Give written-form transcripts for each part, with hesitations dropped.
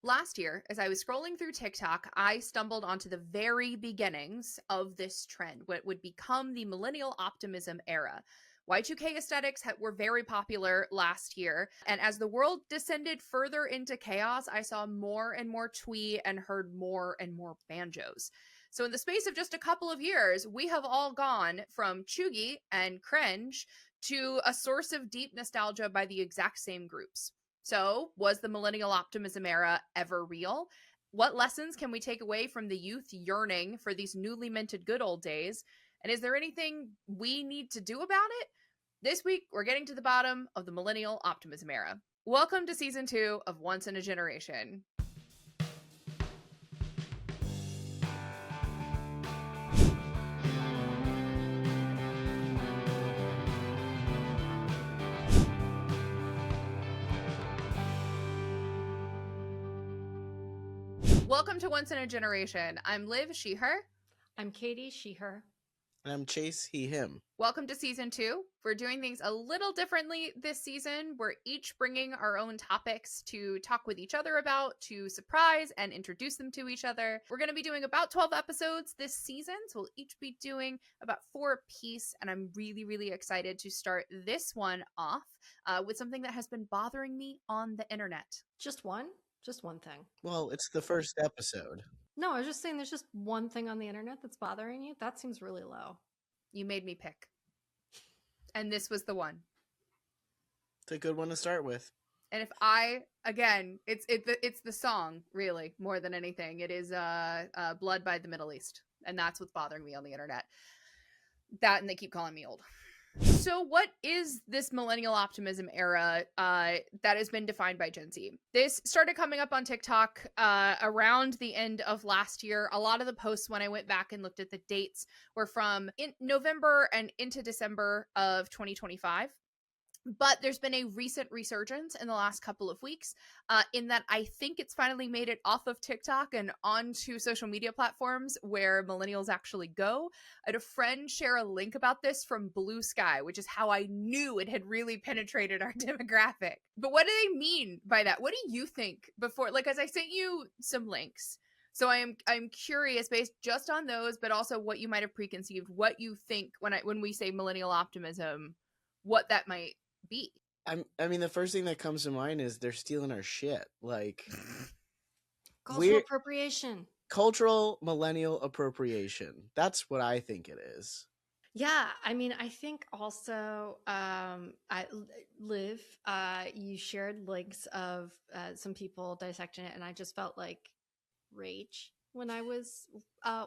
Last year, as I was scrolling through TikTok, I stumbled onto the very beginnings of this trend, what would become the Millennial Optimism era. Y2K aesthetics were very popular last year, and as the world descended further into chaos, I saw more and more twee and heard more and more banjos. So, in the space of just a couple of years, we have all gone from chuggy and cringe to a source of deep nostalgia by the exact same groups. So, was the millennial optimism era ever real? What lessons can we take away from the youth yearning for these newly minted good old days? And is there anything we need to do about it? This week, we're getting to the bottom of the millennial optimism era. Welcome to season 2 of Once in a Generation. Welcome to Once in a Generation. I'm Liv, she, her. I'm Katie, she, her. And I'm Chase, he, him. Welcome to season 2. We're doing things a little differently this season. We're each bringing our own topics to talk with each other about, to surprise and introduce them to each other. We're going to be doing about 12 episodes this season, so we'll each be doing about 4 apiece, and I'm really, really excited to start this one off with something that has been bothering me on the internet. Just one? Just one thing. Well, it's the first episode. No, I was just saying there's just one thing on the internet that's bothering you. That seems really low. You made me pick. And this was the one. It's a good one to start with. And if it's the song, really, more than anything. It is Blood by the Middle East. And that's what's bothering me on the internet. That, and they keep calling me old. So what is this millennial optimism era that has been defined by Gen Z? This started coming up on TikTok around the end of last year. A lot of the posts, when I went back and looked at the dates, were from November and into December of 2025. But there's been a recent resurgence in the last couple of weeks in that I think it's finally made it off of TikTok and onto social media platforms where millennials actually go. I had a friend share a link about this from Blue Sky, which is how I knew it had really penetrated our demographic. But what do they mean by that? What do you think before? Like, as I sent you some links. So I'm curious, based just on those, but also what you might have preconceived, what you think when we say millennial optimism, what that might be. I mean, the first thing that comes to mind is they're stealing our shit. Like Cultural appropriation. Cultural millennial appropriation. That's what I think it is. Yeah, I mean, I think also, Liv, you shared links of some people dissecting it, and I just felt like rage when I was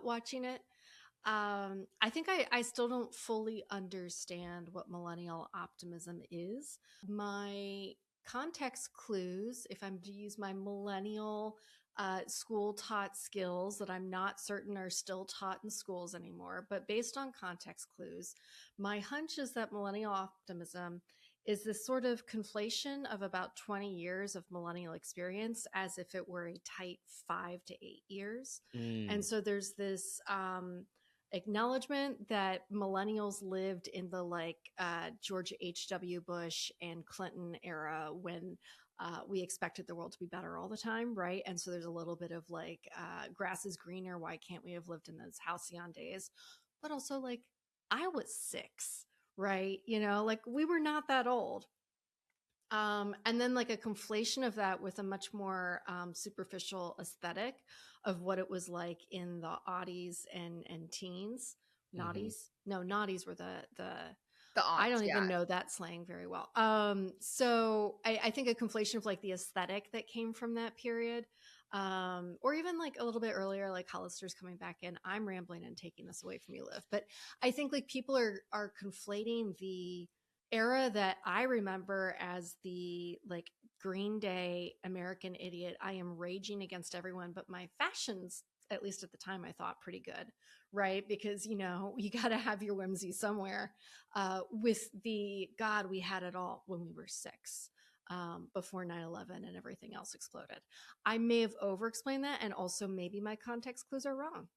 watching it. I think I still don't fully understand what millennial optimism is. My context clues, if I'm to use my millennial school taught skills that I'm not certain are still taught in schools anymore, but based on context clues, my hunch is that millennial optimism is this sort of conflation of about 20 years of millennial experience as if it were a tight 5 to 8 years. And so there's this acknowledgement that millennials lived in the George H.W. Bush and Clinton era when we expected the world to be better all the time, right? And so there's a little bit of grass is greener, why can't we have lived in those halcyon days? But also I was 6, right? We were not that old. And then a conflation of that with a much more superficial aesthetic of what it was like in the aughties and teens. Naughties? No, naughties were the aughts, I don't even know that slang very well. So I think a conflation of the aesthetic that came from that period, or even a little bit earlier, like Hollister's coming back in. I'm rambling and taking this away from you, Liv. But I think people are conflating the era that I remember as the Green Day American Idiot. I am raging against everyone, but my fashions, at least at the time, I thought pretty good, right? Because, you got to have your whimsy somewhere with the God, we had it all when we were 6 before 9/11 and everything else exploded. I may have over-explained that, and also maybe my context clues are wrong.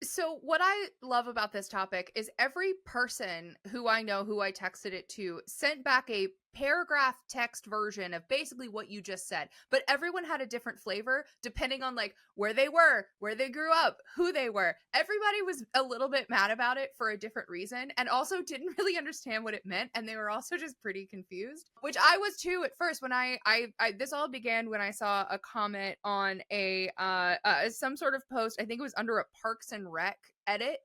So what I love about this topic is every person who I know, who I texted it to, sent back a paragraph text version of basically what you just said, but everyone had a different flavor depending on like where they were, where they grew up, who they were. Everybody was a little bit mad about it for a different reason, and also didn't really understand what it meant, and they were also just pretty confused, which I was too at first. When I this all began when I saw a comment on a some sort of post. I think it was under a Parks and Rec edit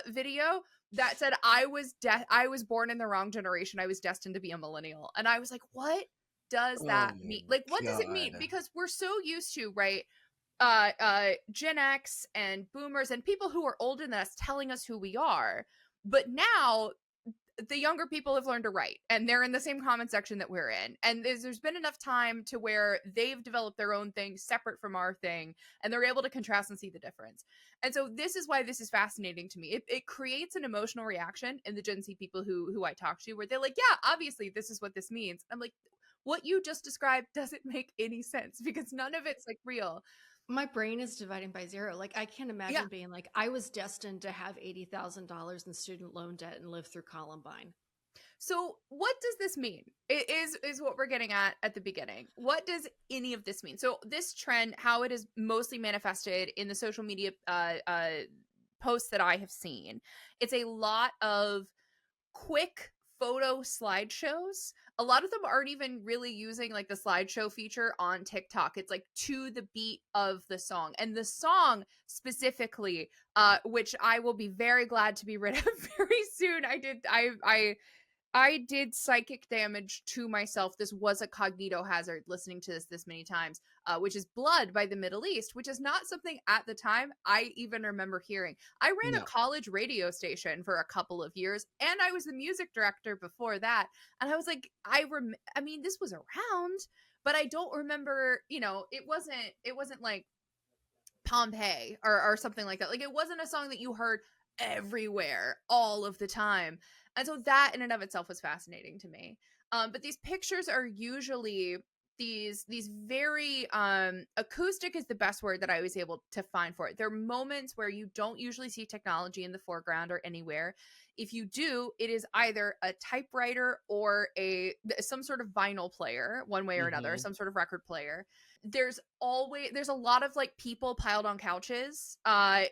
video that said I was born in the wrong generation. I was destined to be a millennial. And I was like, what does that mean? Like, what does it mean? Because we're so used to, right, Gen X and boomers and people who are older than us telling us who we are. But now the younger people have learned to write, and they're in the same comment section that we're in, and there's been enough time to where they've developed their own thing separate from our thing, and they're able to contrast and see the difference. And so this is why this is fascinating to me. It creates an emotional reaction in the Gen Z people who I talk to, where they're like, yeah, obviously this is what this means. I'm like, what you just described doesn't make any sense, because none of it's like real. My brain is dividing by zero. Like, I can't imagine being like, I was destined to have $80,000 in student loan debt and live through Columbine. So what does this mean? It is what we're getting at the beginning. What does any of this mean? So this trend, how it is mostly manifested in the social media posts that I have seen, it's a lot of quick photo slideshows. A lot of them aren't even really using like the slideshow feature on TikTok. It's like to the beat of the song, and the song specifically, which I will be very glad to be rid of very soon. I did psychic damage to myself. This was a cognito hazard listening to this many times, which is Blood by the Middle East, which is not something at the time I even remember hearing. I ran a college radio station for a couple of years, and I was the music director before that. And I was like, I mean, this was around, but I don't remember, you know, it wasn't like Pompeii or something like that. Like, it wasn't a song that you heard everywhere all of the time. And so that in and of itself was fascinating to me. But these pictures are usually these very acoustic is the best word that I was able to find for it. There are moments where you don't usually see technology in the foreground or anywhere. If you do, it is either a typewriter or some sort of vinyl player, one way or another, some sort of record player. There's a lot of like people piled on couches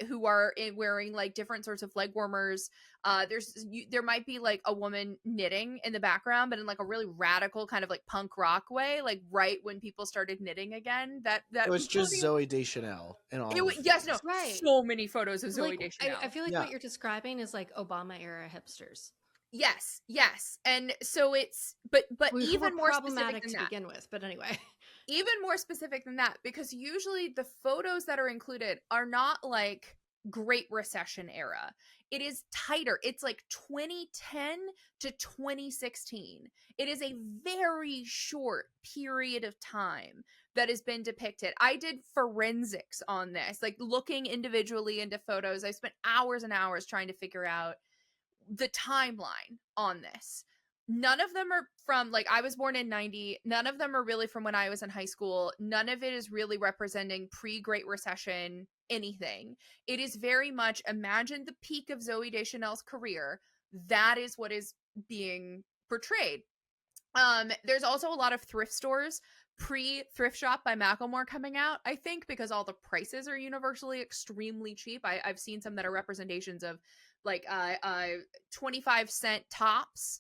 who are wearing like different sorts of leg warmers. There might be like a woman knitting in the background, but in like a really radical kind of like punk rock way, like right when people started knitting again. That it was just Zooey Deschanel and all. Right. So many photos of Zooey like, Deschanel. I feel like what you're describing is like Obama era hipsters. Yes, and so it's but even more problematic specific than to begin with. But anyway, even more specific than that, because usually the photos that are included are not like Great Recession era. It is tighter. It's like 2010 to 2016. It is a very short period of time that has been depicted. I did forensics on this, like looking individually into photos. I spent hours and hours trying to figure out the timeline on this. None of them are from, like, I was born in 90. None of them are really from when I was in high school. None of it is really representing pre-Great Recession anything. It is very much, imagine the peak of Zooey Deschanel's career. That is what is being portrayed. There's also a lot of thrift stores pre-Thrift Shop by Macklemore coming out, I think, because all the prices are universally extremely cheap. I've seen some that are representations of like 25-cent tops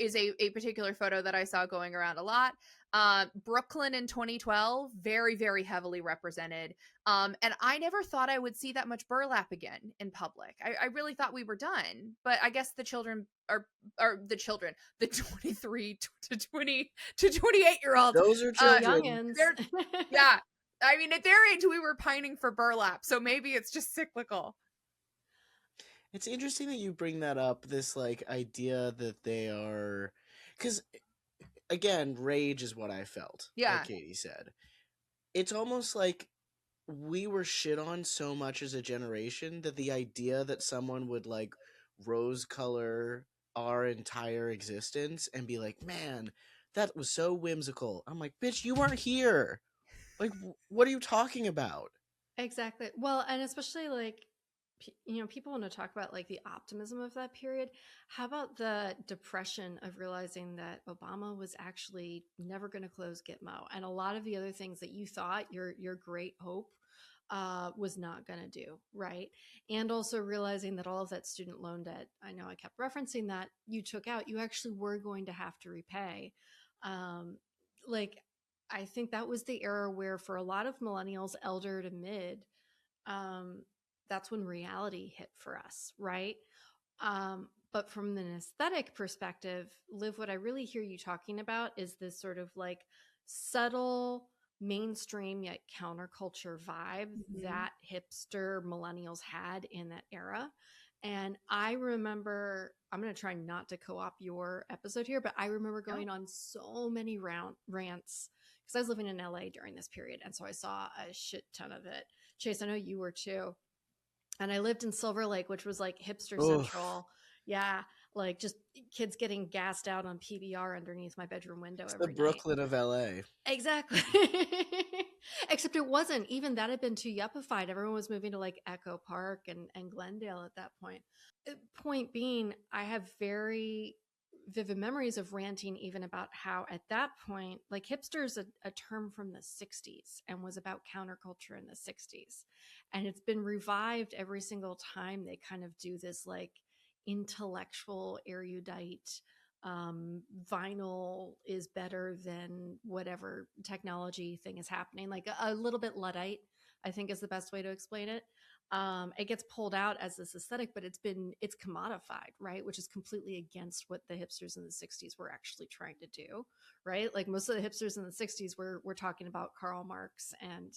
is a particular photo that I saw going around a lot. Brooklyn in 2012, very, very heavily represented. And I never thought I would see that much burlap again in public. I really thought we were done, but I guess the children the 23 to 20 to 28-year-olds. Those are children. Youngins. Yeah. I mean, at their age, we were pining for burlap, so maybe it's just cyclical. It's interesting that you bring that up, this like idea that they are, because again, rage is what I felt. Yeah. Like Katie said. It's almost like we were shit on so much as a generation that the idea that someone would like rose color our entire existence and be like, man, that was so whimsical. I'm like, bitch, you weren't here. Like, what are you talking about? Exactly. Well, and especially like people want to talk about like the optimism of that period. How about the depression of realizing that Obama was actually never going to close Gitmo, and a lot of the other things that you thought your great hope was not going to do, right? And also realizing that all of that student loan debt, I know I kept referencing that, you took out, you actually were going to have to repay. Um, like, I think that was the era where, for a lot of millennials, elder to mid, um, that's when reality hit for us, right? But from an aesthetic perspective, Liv, what I really hear you talking about is this sort of like subtle, mainstream yet counterculture vibe that hipster millennials had in that era. And I remember, I'm going to try not to co-opt your episode here, but I remember going on so many rants because I was living in LA during this period. And so I saw a shit ton of it. Chase, I know you were too. And I lived in Silver Lake, which was like hipster central. Yeah, like just kids getting gassed out on PBR underneath my bedroom window It's the every night. Brooklyn of LA. Exactly. Except it wasn't. Even that had been too yuppified. Everyone was moving to like Echo Park and Glendale at that point. Point being, I have very vivid memories of ranting even about how at that point, like hipster is a term from the 60s and was about counterculture in the 60s. And it's been revived every single time they kind of do this like intellectual, erudite, vinyl is better than whatever technology thing is happening. Like a little bit Luddite, I think is the best way to explain it. It gets pulled out as this aesthetic, but it's commodified, right? Which is completely against what the hipsters in the 60s were actually trying to do, right? Like most of the hipsters in the 60s were talking about Karl Marx and,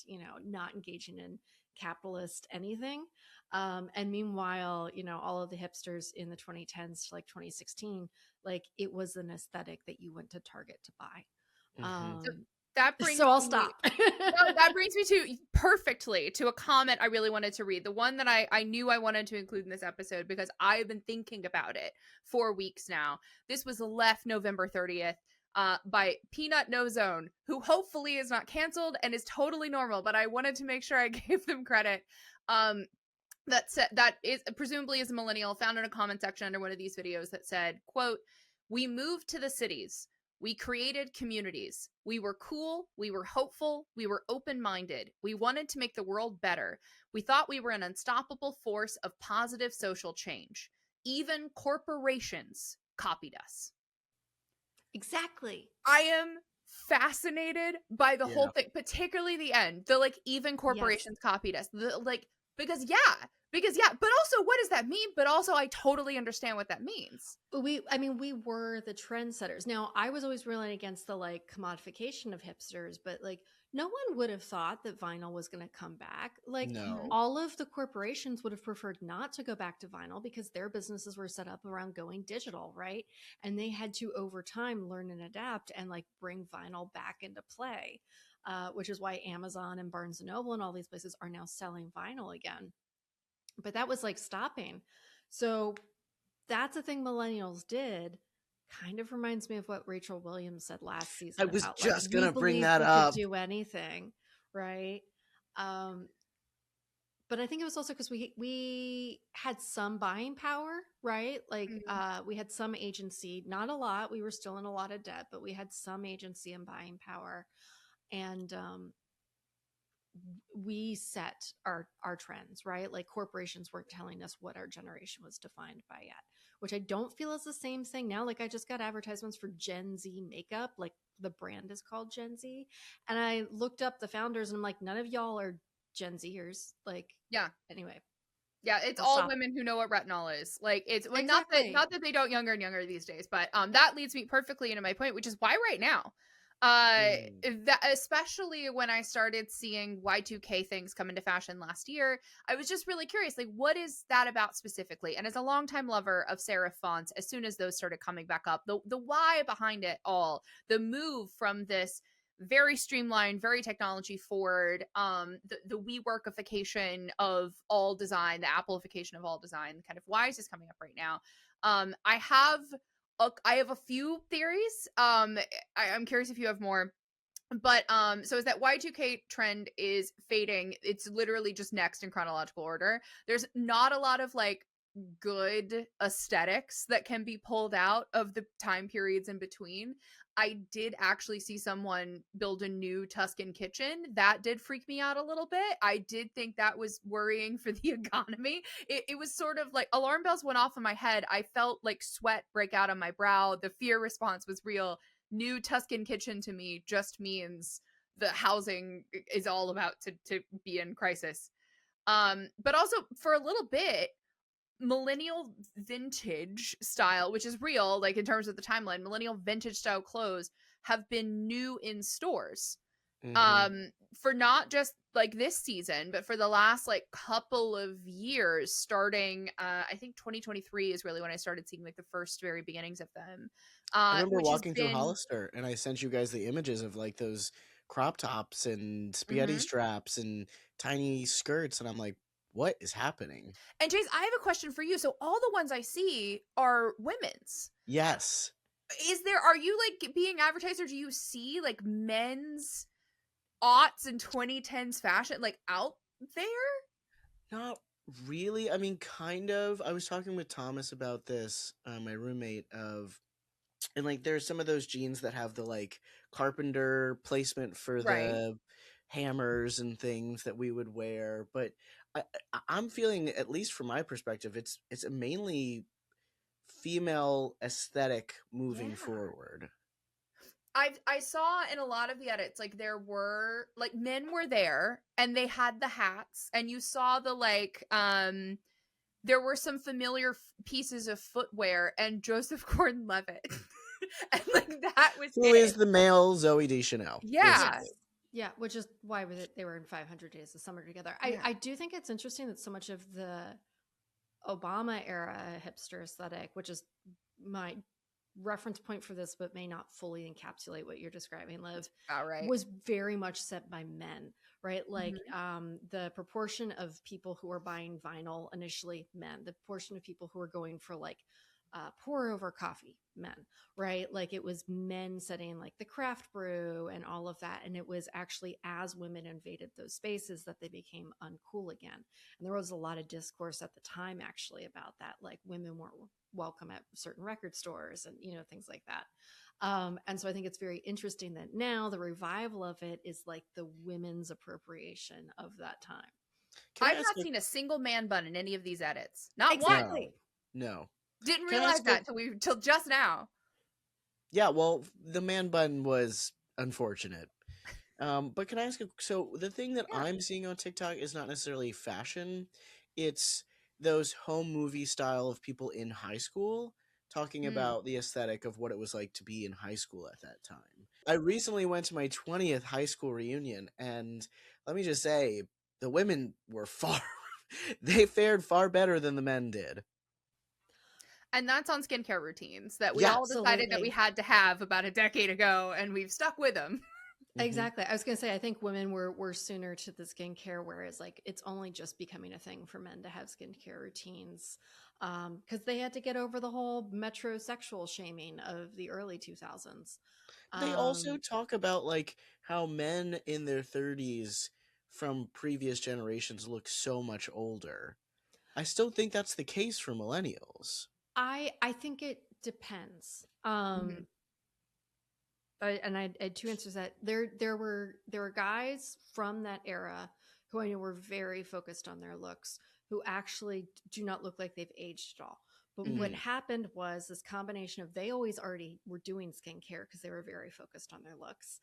not engaging in capitalist anything. And meanwhile, all of the hipsters in the 2010s to like 2016, like it was an aesthetic that you went to Target to buy. Mm-hmm. So that brings So I'll me- stop. No, that brings me to perfectly to a comment I really wanted to read. The one that I knew I wanted to include in this episode because I've been thinking about it for weeks now. This was left November 30th by Peanut No Zone, who hopefully is not canceled and is totally normal, but I wanted to make sure I gave them credit. That is presumably is a millennial, found in a comment section under one of these videos that said, quote, "We moved to the cities. We created communities. We were cool. We were hopeful. We were open-minded. We wanted to make the world better. We thought we were an unstoppable force of positive social change. Even corporations copied us." Exactly. I am fascinated by the whole thing, particularly the end. The like, even corporations copied us. Because but also what does that mean? But also I totally understand what that means. We were the trendsetters. Now, I was always really against the like commodification of hipsters, but like no one would have thought that vinyl was going to come back. Like No. all of the corporations would have preferred not to go back to vinyl because their businesses were set up around going digital, right? And they had to over time learn and adapt and like bring vinyl back into play, which is why Amazon and Barnes and Noble and all these places are now selling vinyl again. But that was like stopping. So that's a thing millennials did. Kind of reminds me of what Rachel Williams said last season. I was about, just like, gonna bring that we up. could do anything, right? But I think it was also because we had some buying power, right? Like we had some agency, not a lot. We were still in a lot of debt, but we had some agency and buying power, and we set our trends, right? Like corporations weren't telling us what our generation was defined by yet, which I don't feel is the same thing now. Like I just got advertisements for Gen Z makeup, like the brand is called Gen Z, and I looked up the founders and I'm like, none of y'all are Gen Zers. Like, Yeah. Anyway. Yeah, it's I'll all stop. women who know what retinol is. Like it's Exactly. not that they don't younger and younger these days, but that leads me perfectly into my point, which is why right now. That especially when I started seeing Y2K things come into fashion last year, I was just really curious, like what is that about specifically? And as a longtime lover of serif fonts, as soon as those started coming back up, the why behind it all, the move from this very streamlined, very technology forward, the WeWorkification of all design, the Appleification of all design, kind of why is this coming up right now? I have a few theories. I'm curious if you have more. But so as that Y2K trend is fading, it's literally just next in chronological order. There's not a lot of like good aesthetics that can be pulled out of the time periods in between. I did actually see someone build a new Tuscan kitchen. That did freak me out a little bit. I did think that was worrying for the economy. It was sort of like alarm bells went off in my head. I felt like sweat break out on my brow. The fear response was real. New Tuscan kitchen to me just means the housing is all about to be in crisis. But also for a little bit, millennial vintage style, which is real, like in terms of the timeline, millennial vintage style clothes have been new in stores. Mm-hmm. For not just like this season, but for the last like couple of years, starting I think 2023 is really when I started seeing like the first very beginnings of them. I remember Which has walking through been Hollister and I sent you guys the images of like those crop tops and spaghetti mhm. straps and tiny skirts, and I'm like, what is happening? And Chase, I have a question for you. So all the ones I see are women's. Yes. Are you like being advertised, or do you see like men's aughts and 2010s fashion like out there? Not really. I mean, kind of. I was talking with Thomas about this, my roommate, and like there's some of those jeans that have the like carpenter placement for Right. the hammers and things that we would wear, but I'm feeling, at least from my perspective, it's a mainly female aesthetic moving Yeah. forward. I saw in a lot of the edits like there were like men were there and they had the hats, and you saw the like there were some familiar pieces of footwear and Joseph Gordon-Levitt. And like that was Who is it. the male Zoe Deschanel, Yeah. basically. Yes. Yeah, which is why they were in 500 Days of Summer together. Yeah. I do think it's interesting that so much of the Obama era hipster aesthetic, which is my reference point for this, but may not fully encapsulate what you're describing, Liv, All right. was very much set by men, right? Like Mhm. the proportion of people who are buying vinyl initially, men. The proportion of people who are going for like pour over coffee, men, right? Like it was men setting like the craft brew and all of that. And it was actually as women invaded those spaces that they became uncool again. And there was a lot of discourse at the time actually about that. Like women weren't welcome at certain record stores and, you know, things like that. And so I think it's very interesting that now the revival of it is like the women's appropriation of that time. Can I I've ask not a seen a single man bun in any of these edits. Not one. no, Exactly. no? Didn't Can I realize ask a that till just now. Yeah, well, the man bun was unfortunate. But can I ask so the thing that Yeah. I'm seeing on TikTok is not necessarily fashion. It's those home movie style of people in high school talking Mm. about the aesthetic of what it was like to be in high school at that time. I recently went to my 20th high school reunion, and let me just say, the women were far they fared far better than the men did. And that's on skincare routines that we all Yes. decided that we Absolutely. had to have about a decade ago, and we've stuck with them. Hmm. Exactly. I was going to say, I think women were sooner to the skincare, whereas like it's only just becoming a thing for men to have skincare routines because they had to get over the whole metrosexual shaming of the early 2000s. They also Um, talk about like how men in their 30s from previous generations look so much older. I still think that's the case for millennials. I think it depends. Mhm. I had two answers. That there were guys from that era who I know were very focused on their looks, who actually do not look like they've aged at all. But what Hmm. happened was this combination of they always already were doing skincare because they were very focused on their looks.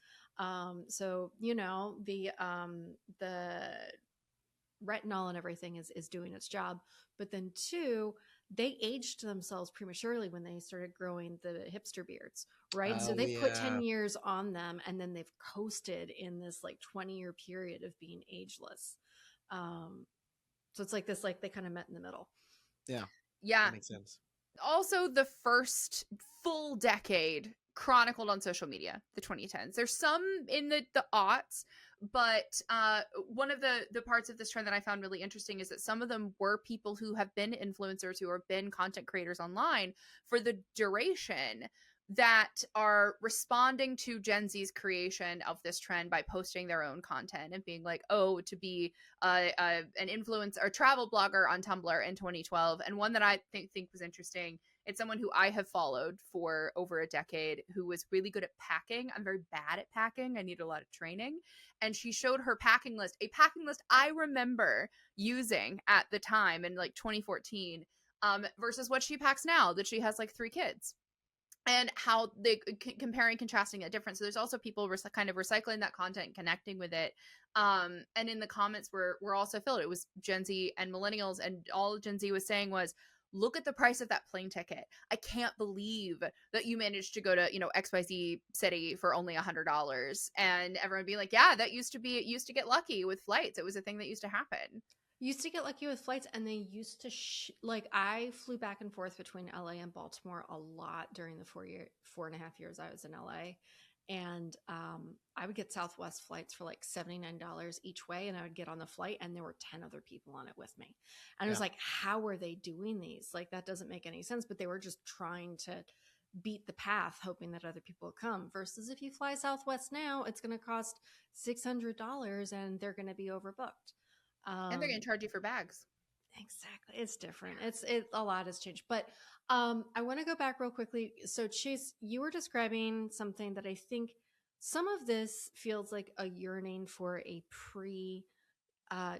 So you know the retinol and everything is doing its job. But then two, they aged themselves prematurely when they started growing the hipster beards, right? So Oh they put 10 yeah. years on them and then they've coasted in this like 20-year period of being ageless. Um, so it's like this, like they kind of met in the middle. Yeah, that Yeah. makes sense. Also, the first full decade chronicled on social media, the 2010s. There's some in the aughts, but one of the parts of this trend that I found really interesting is that some of them were people who have been influencers, who have been content creators online for the duration. that are responding to Gen Z's creation of this trend by posting their own content and being like, oh, to be an influencer or travel blogger on Tumblr in 2012. And one that I think was interesting, it's someone who I have followed for over a decade who was really good at packing. I'm very bad at packing. I need a lot of training. And she showed her packing list, a packing list I remember using at the time in like 2014, versus what she packs now that she has like 3 kids, and how they comparing, contrasting that difference. So there's also people kind of recycling that content and connecting with it. And in the comments were also filled. It was Gen Z and millennials, and all Gen Z was saying was, look at the price of that plane ticket. I can't believe that you managed to go to, XYZ city for only $100. And everyone being like, yeah, that used to get lucky with flights. It was a thing that used to happen. Used to get lucky with flights, and they used to like, I flew back and forth between LA and Baltimore a lot during the 4.5 years I was in LA, and I would get Southwest flights for like $79 each way, and I would get on the flight and there were 10 other people on it with me, and I was like, how are they doing these? Like, that doesn't make any sense. But they were just trying to beat the path, hoping that other people would come. Versus if you fly Southwest now, it's going to cost $600 and they're going to be overbooked. And they're going to charge you for bags. Exactly. It's different. A lot has changed. But I want to go back real quickly. So Chase, you were describing something that I think some of this feels like a yearning for a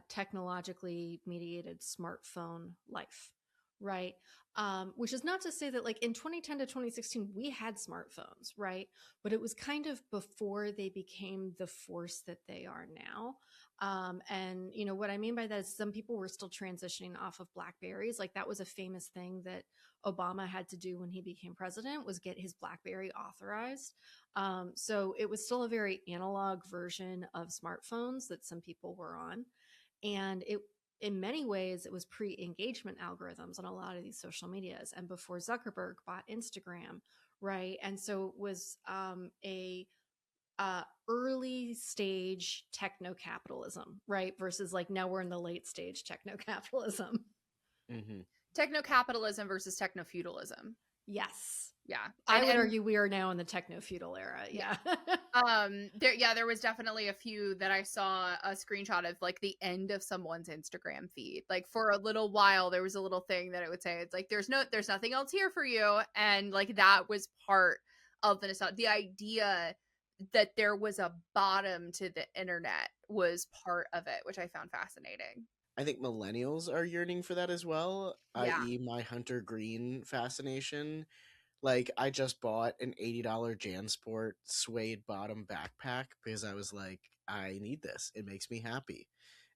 technologically mediated smartphone life, right? Which is not to say that, like, in 2010 to 2016, we had smartphones, right? But it was kind of before they became the force that they are now. And what I mean by that is some people were still transitioning off of Blackberries. Like, that was a famous thing that Obama had to do when he became president, was get his Blackberry authorized. So it was still a very analog version of smartphones that some people were on. And in many ways, it was pre-engagement algorithms on a lot of these social medias, and before Zuckerberg bought Instagram, right? And so it was a early stage techno capitalism, right? Versus like now we're in the late stage techno capitalism. Mm-hmm. Techno capitalism versus techno feudalism. Yes. Yeah. I would argue we are now in the techno feudal era. Yeah. There was definitely a few that I saw a screenshot of, like, the end of someone's Instagram feed. Like, for a little while there was a little thing that it would say, it's like, there's nothing else here for you. And like, that was part of the idea that there was a bottom to the internet was part of it, which I found fascinating. I think millennials are yearning for that as well, Yeah. i.e. my hunter green fascination. Like, I just bought an $80 JanSport suede bottom backpack because I was like, I need this. It makes me happy.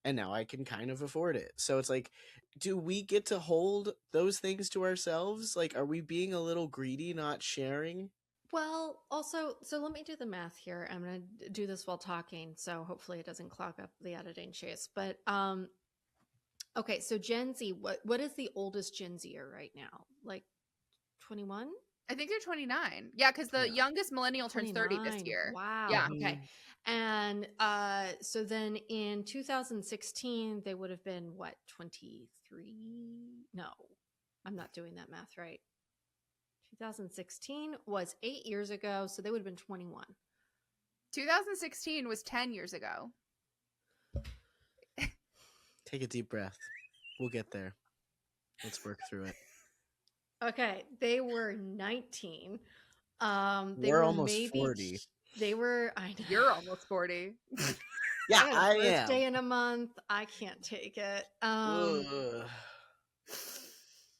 And now I can kind of afford it. So it's like, do we get to hold those things to ourselves? Like, are we being a little greedy, not sharing? Well, also, so let me do the math here. I'm going to do this while talking, so hopefully it doesn't clog up the editing, Chase. But okay, so Gen Z, what is the oldest Gen Zer right now? Like 21? I think they're 29. Yeah, because the youngest millennial turns 30 this year. Wow. Yeah. Okay. And so then in 2016, they would have been what, 23? No, I'm not doing that math right. 2016 was 8 years ago, so they would have been 21. 2016 was 10 years ago. Take a deep breath. We'll get there. Let's work through it. Okay, they were 19. We're almost 40. They were. I know. You're almost 40. Yeah, I am. Birthday in a month. I can't take it.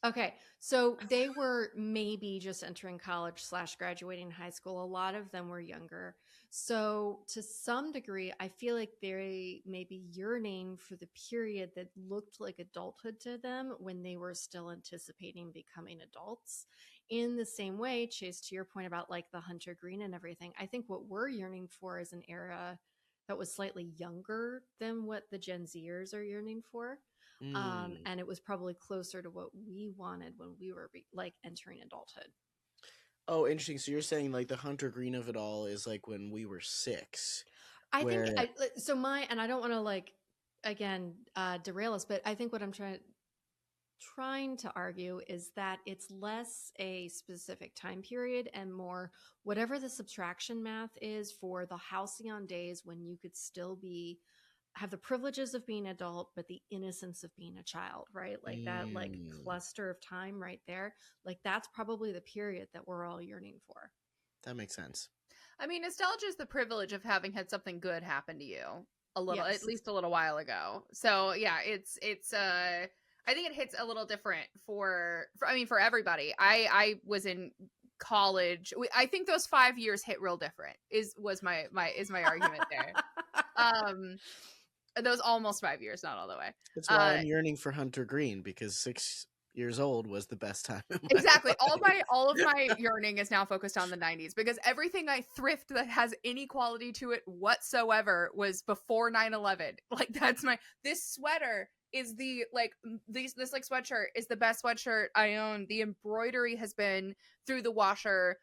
Okay, so they were maybe just entering college / graduating high school. A lot of them were younger. So to some degree, I feel like they may be yearning for the period that looked like adulthood to them when they were still anticipating becoming adults. In the same way, Chase, to your point about like the hunter green and everything, I think what we're yearning for is an era that was slightly younger than what the Gen Zers are yearning for. And it was probably closer to what we wanted when we were like entering adulthood. Oh, interesting. So you're saying like the hunter green of it all is like when we were 6. I think so. And I don't want to like, again, derail us, but I think what I'm trying trying to argue is that it's less a specific time period and more whatever the subtraction math is for the halcyon days when you could still be have the privileges of being adult but the innocence of being a child, right? Like that like cluster of time right there. Like that's probably the period that we're all yearning for. That makes sense. I mean, nostalgia is the privilege of having had something good happen to you a little, Yes. at least a little while ago. So yeah, it's I think it hits a little different for I mean, for everybody. I was in college. I think those 5 years hit real different. Was my argument there. Those almost 5 years, not all the way. That's why I'm yearning for Hunter Green, because 6 years old was the best time in my Exactly. life. All of my yearning is now focused on the 90s because everything I thrift that has any quality to it whatsoever was before 9/11. Like that's this sweater is the like this like sweatshirt is the best sweatshirt I own. The embroidery has been through the washer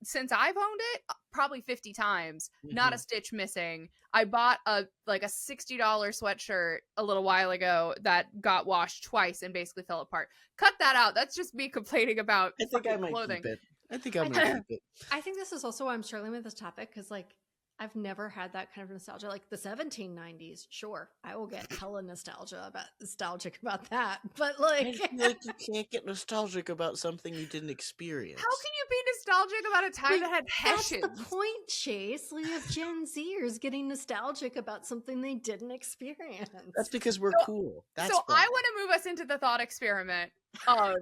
since I've owned it probably 50 times, not a stitch missing. I bought a $60 sweatshirt a little while ago that got washed twice and basically fell apart. Cut that out. That's just me complaining about I think I might clothing. keep it. I think I'm gonna keep it. I think this is also why I'm struggling with this topic because like I've never had that kind of nostalgia. Like the 1790s, sure, I will get hella nostalgic about that. But like, I feel like you can't get nostalgic about something you didn't experience. How can you be nostalgic about a time that had Hessians? That's the point, Chase. We have Gen Zers getting nostalgic about something they didn't experience. That's because we're cool. That's so fun. I want to move us into the thought experiment of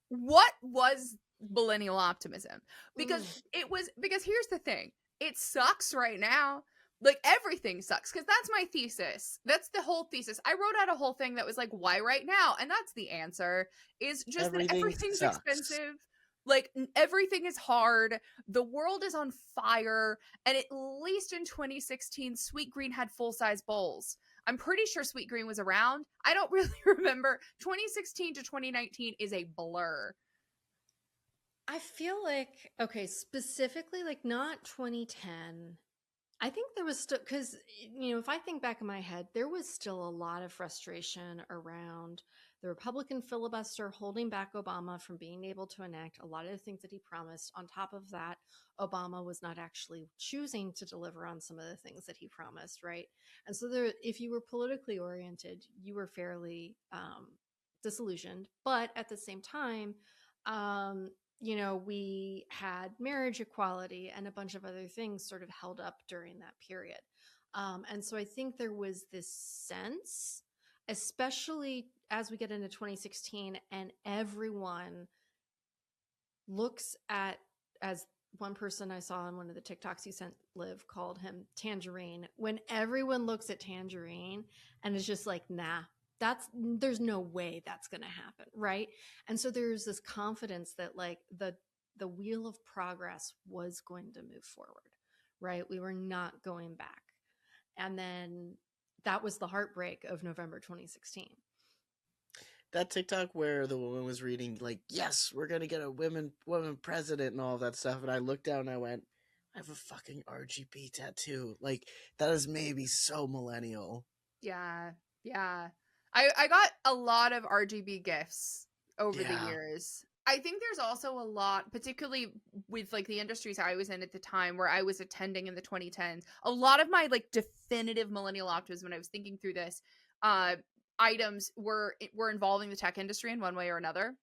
what was millennial optimism, because here's the thing. It sucks right now. Like everything sucks because that's my thesis. That's the whole thesis. I wrote out a whole thing that was like, why right now? And that's the answer is just that everything's sucks. expensive. Like everything is hard. The world is on fire. And at least in 2016, Sweet Green had full-size bowls. I'm pretty sure Sweet Green was around. I don't really remember. 2016 to 2019 is a blur. I feel like, okay, specifically like not 2010. I think there was still, because, if I think back in my head, there was still a lot of frustration around the Republican filibuster holding back Obama from being able to enact a lot of the things that he promised. On top of that, Obama was not actually choosing to deliver on some of the things that he promised, right? And so if you were politically oriented, you were fairly disillusioned. But at the same time, we had marriage equality and a bunch of other things sort of held up during that period. And so I think there was this sense, especially as we get into 2016 and everyone looks at, as one person I saw on one of the TikToks you sent, Liv, called him Tangerine. When everyone looks at Tangerine and is just like, nah, there's no way that's going to happen, right? And so there's this confidence that like the wheel of progress was going to move forward, right? We were not going back. And then that was the heartbreak of November 2016. That TikTok where the woman was reading like, yes, we're going to get a woman president and all that stuff. And I looked down and I went, I have a fucking RGB tattoo. Like that is maybe so millennial. Yeah. Yeah. I got a lot of RGB gifts over the years. I think there's also a lot, particularly with like the industries I was in at the time where I was attending in the 2010s, a lot of my like definitive millennial optimism when I was thinking through this items were involving the tech industry in one way or another.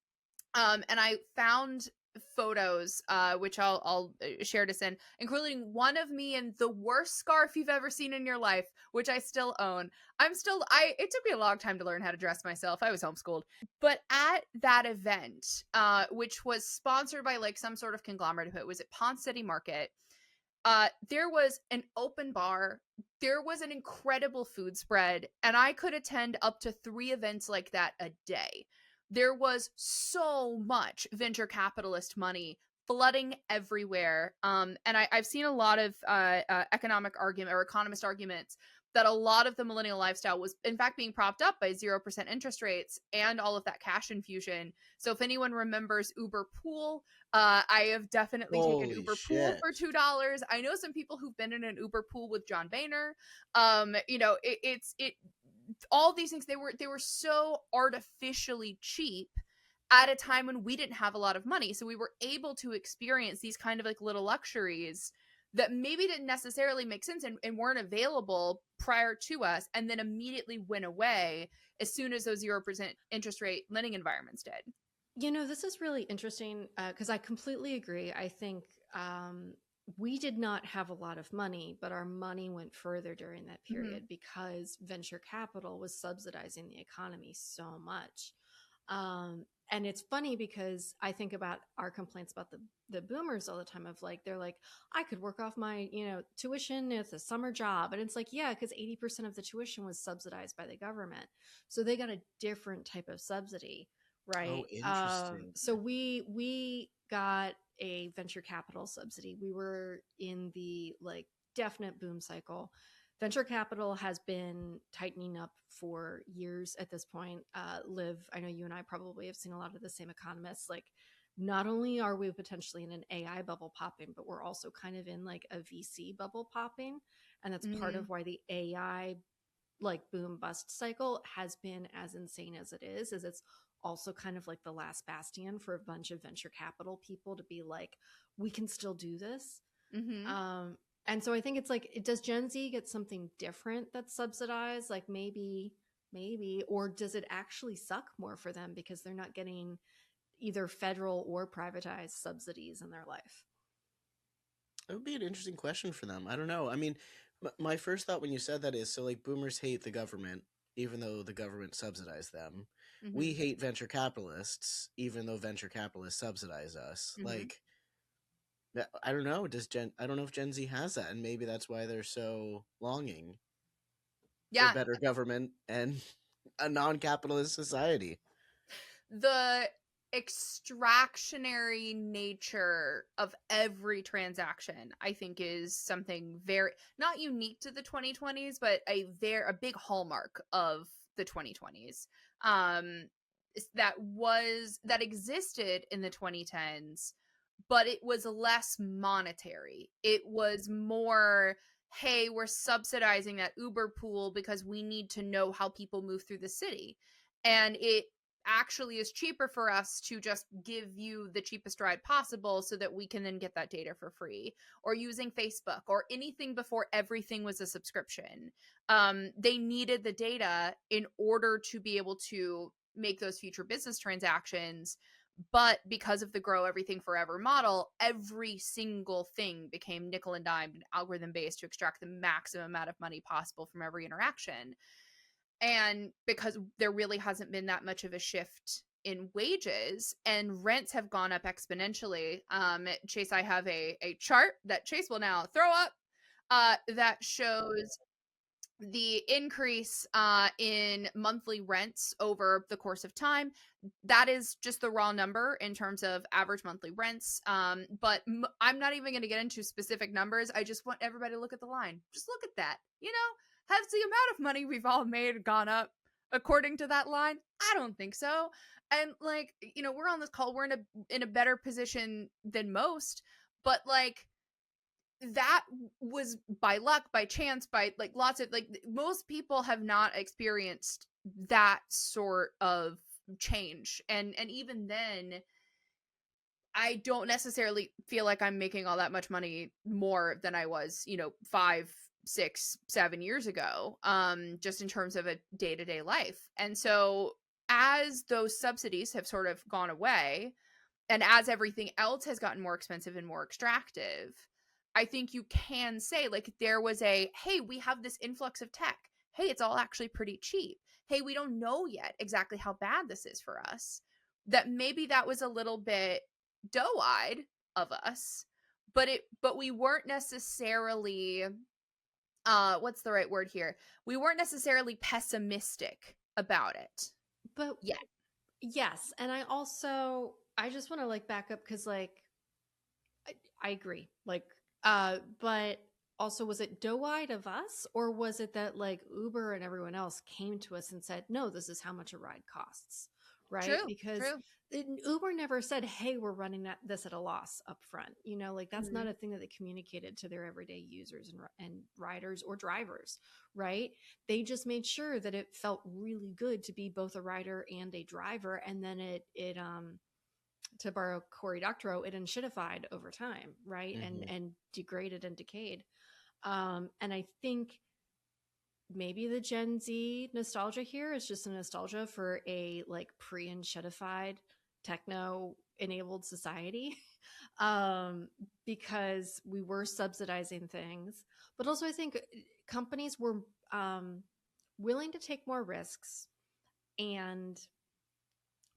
And I found photos, which I'll share this in, including one of me in the worst scarf you've ever seen in your life, which I still own. It took me a long time to learn how to dress myself. I was homeschooled. But at that event, which was sponsored by like some sort of conglomerate, it was at Ponce City Market, there was an open bar. There was an incredible food spread, and I could attend up to 3 events like that a day. There was so much venture capitalist money flooding everywhere. And I've seen a lot of economic argument or economist arguments that a lot of the millennial lifestyle was in fact being propped up by 0% interest rates and all of that cash infusion. So if anyone remembers Uber Pool, I have definitely taken Uber Pool for $2. I know some people who've been in an Uber Pool with John Boehner. all these things, they were so artificially cheap at a time when we didn't have a lot of money. So we were able to experience these kind of like little luxuries that maybe didn't necessarily make sense and weren't available prior to us, and then immediately went away as soon as those 0% interest rate lending environments did. This is really interesting because I completely agree. I think we did not have a lot of money, but our money went further during that period because venture capital was subsidizing the economy so much. And it's funny because I think about our complaints about the boomers all the time of like, they're like, I could work off my, tuition with a summer job. And it's like, yeah, because 80% of the tuition was subsidized by the government. So they got a different type of subsidy, Oh, right? interesting. So we got a venture capital subsidy. We were in the like definite boom cycle. Venture capital has been tightening up for years at this point. Liv, I know you and I probably have seen a lot of the same economists. Like, not only are we potentially in an AI bubble popping, but we're also kind of in like a VC bubble popping. And that's part of why the AI like boom bust cycle has been as insane as it is it's also kind of like the last bastion for a bunch of venture capital people to be like, we can still do this. And so I think it's like, does Gen Z get something different that's subsidized? Like maybe, or does it actually suck more for them because they're not getting either federal or privatized subsidies in their life? It would be an interesting question for them. I don't know. I mean, my first thought when you said that is, so like boomers hate the government, even though the government subsidized them. We hate venture capitalists, even though venture capitalists subsidize us. Like, I don't know. I don't know if Gen Z has that, and maybe that's why they're so longing for Yeah, better government and a non-capitalist society. the extractionary nature of every transaction, I think, is something very not unique to the 2020s, but a big hallmark of the 2020s. That existed in the 2010s, but it was less monetary. It was more, hey, we're subsidizing that Uber pool because we need to know how people move through the city. And it actually is cheaper for us to just give you the cheapest ride possible so that we can then get that data for free, or using Facebook or anything before everything was a subscription. They needed the data in order to be able to make those future business transactions. But because of the grow everything forever model, every single thing became nickel and dime and algorithm based to extract the maximum amount of money possible from every interaction. And because there really hasn't been that much of a shift in wages, and rents have gone up exponentially. Chase, I have a chart that Chase will now throw up that shows the increase in monthly rents over the course of time. That is just the raw number in terms of average monthly rents. But I'm not even going to get into specific numbers. I just want everybody to look at the line. Just look at that. Has the amount of money we've all made gone up according to that line? I don't think so. And like, we're on this call, we're in a better position than most, but like, that was by luck, by chance, by like lots of like, most people have not experienced that sort of change. And even then, I don't necessarily feel like I'm making all that much money more than I was, 5, 6, 7 years ago, just in terms of a day-to-day life. And so as those subsidies have sort of gone away, and as everything else has gotten more expensive and more extractive, I think you can say, like, there was hey, we have this influx of tech. Hey, it's all actually pretty cheap. Hey, we don't know yet exactly how bad this is for us. That maybe that was a little bit doe-eyed of us, but we weren't necessarily, what's the right word here? We weren't necessarily pessimistic about it But yet. yes, and I just want to like back up because like I agree. Like, but also, was it doe-eyed of us, or was it that like Uber and everyone else came to us and said, no, this is how much a ride costs? right? True. Because True. Uber never said, "Hey, we're running this at a loss up front." Like that's not Mhm. a thing that they communicated to their everyday users and riders or drivers, right? They just made sure that it felt really good to be both a rider and a driver, and then it to borrow Cory Doctorow, it enshittified over time, right? And Mm-hmm. and degraded and decayed. And I think maybe the Gen Z nostalgia here is just a nostalgia for a like pre-enshittified techno enabled society. Because we were subsidizing things, but also I think companies were um, willing to take more risks, and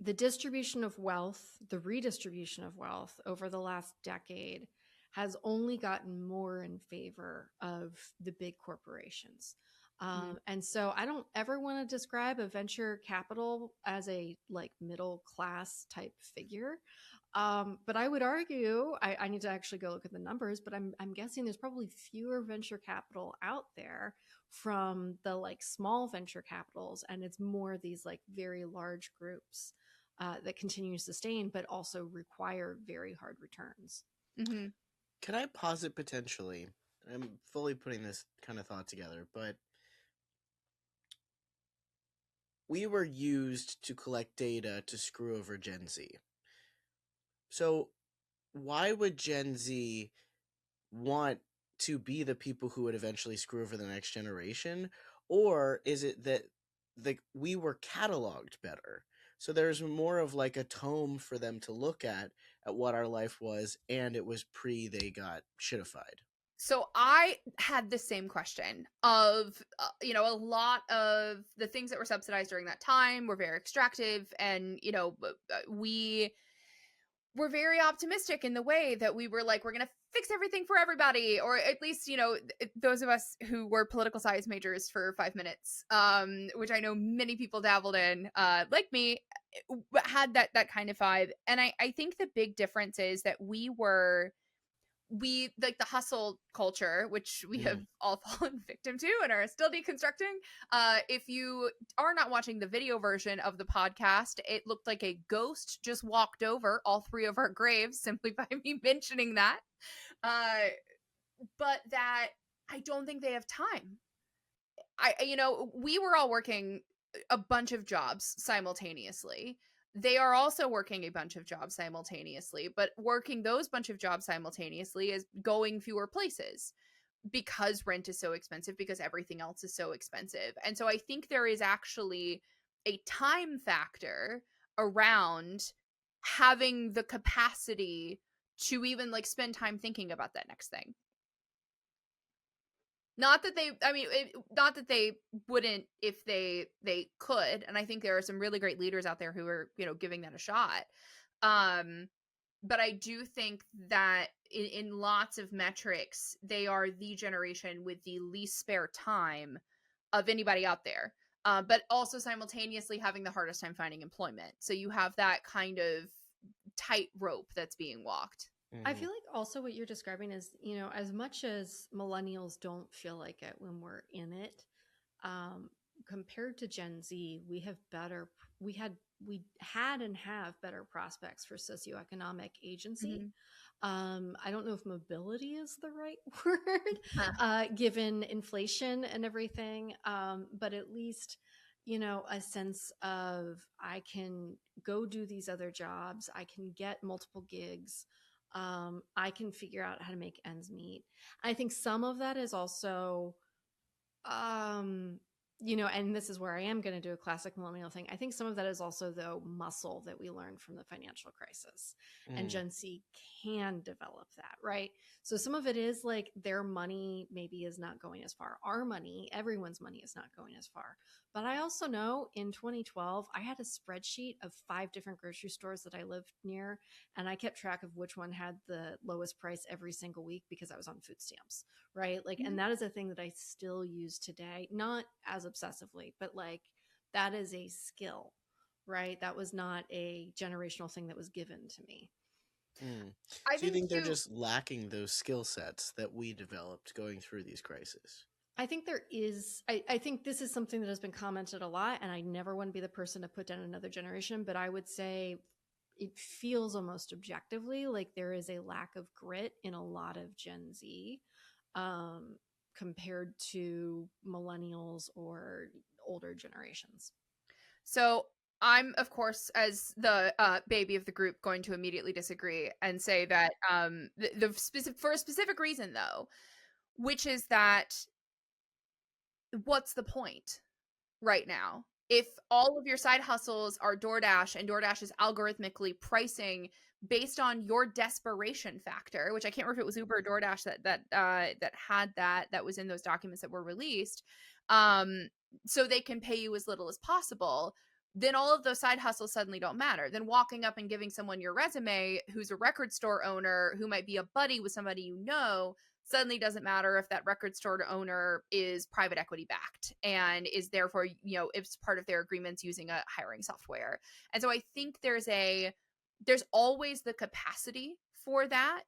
the distribution of wealth, the redistribution of wealth over the last decade has only gotten more in favor of the big corporations. Mhm. And so I don't ever want to describe a venture capital as a like middle class type figure. But I would argue, I need to actually go look at the numbers, but I'm guessing there's probably fewer venture capital out there from the like small venture capitals, and it's more these like very large groups that continue to sustain, but also require very hard returns. Mhm. Can I posit potentially? I'm fully putting this kind of thought together, but we were used to collect data to screw over Gen Z. So why would Gen Z want to be the people who would eventually screw over the next generation? Or is it that we were cataloged better? So there's more of like a tome for them to look at what our life was, and it was pre they got shitified. So I had the same question of, a lot of the things that were subsidized during that time were very extractive, and we were very optimistic in the way that we were like, we're gonna fix everything for everybody, or at least those of us who were political science majors for 5 minutes, which I know many people dabbled in, like me, had that kind of vibe. And I think the big difference is that we like the hustle culture, which we have Mm. all fallen victim to and are still deconstructing. If you are not watching the video version of the podcast, it looked like a ghost just walked over all three of our graves simply by me mentioning that. uh but that I don't think they have time. We were all working a bunch of jobs simultaneously. They are also working a bunch of jobs simultaneously, but working those bunch of jobs simultaneously is going fewer places because rent is so expensive, because everything else is so expensive. And so I think there is actually a time factor around having the capacity to even like spend time thinking about that next thing. Not that they, I mean, not that they wouldn't if they could, and I think there are some really great leaders out there who are giving that a shot. Um, but I do think that in lots of metrics, they are the generation with the least spare time of anybody out there. But also simultaneously having the hardest time finding employment. So you have that kind of tightrope that's being walked. I Mhm. feel like also what you're describing is, as much as millennials don't feel like it when we're in it, um, compared to Gen Z, we had and have better prospects for socioeconomic agency. Mhm. I don't know if mobility is the right word, given inflation and everything, but at least, a sense of I can go do these other jobs, I can get multiple gigs, I can figure out how to make ends meet. I think some of that is also um and this is where I am going to do a classic millennial thing. I think some of that is also though muscle that we learned from the financial crisis, and Mm. Gen Z can develop that, right? So some of it is like their money maybe is not going as far, our money, everyone's money is not going as far. But I also know in 2012 I had a spreadsheet of 5 different grocery stores that I lived near, and I kept track of which one had the lowest price every single week because I was on food stamps, right? Like, and that is a thing that I still use today, not as obsessively, but like that is a skill, right? That was not a generational thing that was given to me. Mm. I So you think think they're too. just lacking those skill sets that we developed going through these crises? I think there is, I think this is something that has been commented a lot, and I never want to be the person to put down another generation, but I would say it feels almost objectively like there is a lack of grit in a lot of Gen Z, um, compared to millennials or older generations. So I'm, of course, as the baby of the group, going to immediately disagree and say that the specific, for a specific reason, though, which is that what's the point right now? If all of your side hustles are DoorDash and DoorDash is algorithmically pricing based on your desperation factor, which I can't remember if it was Uber or DoorDash that had that was in those documents that were released, um, so they can pay you as little as possible. Then all of those side hustles suddenly don't matter. Then walking up and giving someone your resume, who's a record store owner, who might be a buddy with somebody you know, suddenly doesn't matter if that record store owner is private equity backed and is therefore, it's part of their agreements using a hiring software. And so I think there's always the capacity for that